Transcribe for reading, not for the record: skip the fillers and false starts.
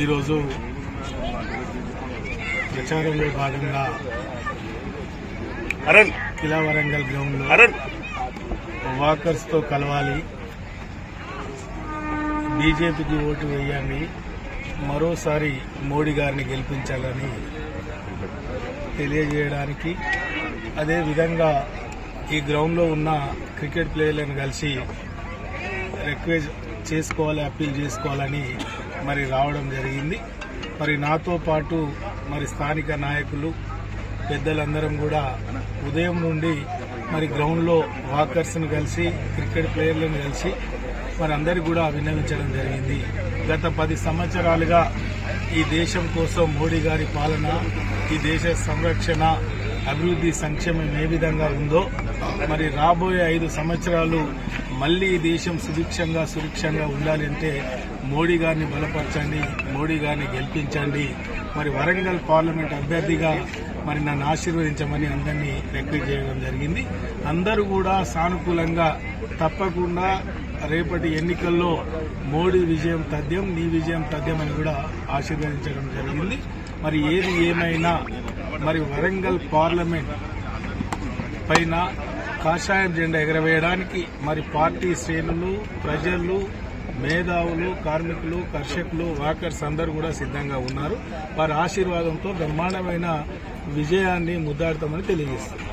ఈరోజు ప్రచారంలో భాగంగా కిలా వరంగల్ గ్రౌండ్లో వాకర్స్తో కలవాలి, బీజేపీకి ఓటు వేయండి, మరోసారి మోడీ గారిని గెలిపించాలని తెలియజేయడానికి, అదేవిధంగా ఈ గ్రౌండ్లో ఉన్న క్రికెట్ ప్లేయర్లను కలిసి రిక్వెస్ట్ చేసుకోవాలి, అప్పీల్ చేసుకోవాలని మరి రావడం జరిగింది. మరి నాతో పాటు మరి స్థానిక నాయకులు పెద్దలందరం కూడా ఉదయం నుండి మరి గ్రౌండ్లో వాకర్స్ను కలిసి క్రికెట్ ప్లేయర్లను కలిసి మరి అందరికీ కూడా విన్నవించడం జరిగింది. గత 10 సంవత్సరాలుగా ఈ దేశం కోసం మోడీ గారి పాలన, ఈ దేశ సంరక్షణ, అభివృద్ధి, సంక్షేమం ఏ విధంగా ఉందో మరి రాబోయే 5 సంవత్సరాలు మళ్లీ ఈ దేశం సుభిక్షంగా ఉండాలి అంటే మోడీ గారిని బలపరచండి, మోడీ గారిని గెలిపించండి, మరి వరంగల్ పార్లమెంట్ అభ్యర్థిగా మరి నన్ను ఆశీర్వదించమని అందరినీ రిక్వెస్ట్ చేయడం జరిగింది. అందరూ కూడా సానుకూలంగా తప్పకుండా రేపటి ఎన్నికల్లో మోడీ విజయం తథ్యం, నీ విజయం తథ్యం అని కూడా ఆశీర్వదించడం జరిగింది. మరి ఏది ఏమైనా మరి వరంగల్ పార్లమెంట్ పైన కాషాయం జెండా ఎగరవేయడానికి మరి పార్టీ శ్రేణులు, ప్రజలు, మేధావులు, కార్మికులు, కర్షకులు, వాకర్స్ అందరూ కూడా సిద్ధంగా ఉన్నారు. వారి ఆశీర్వాదంతో బ్రహ్మాండమైన విజయాన్ని ముద్దాడతామని తెలియజేస్తారు.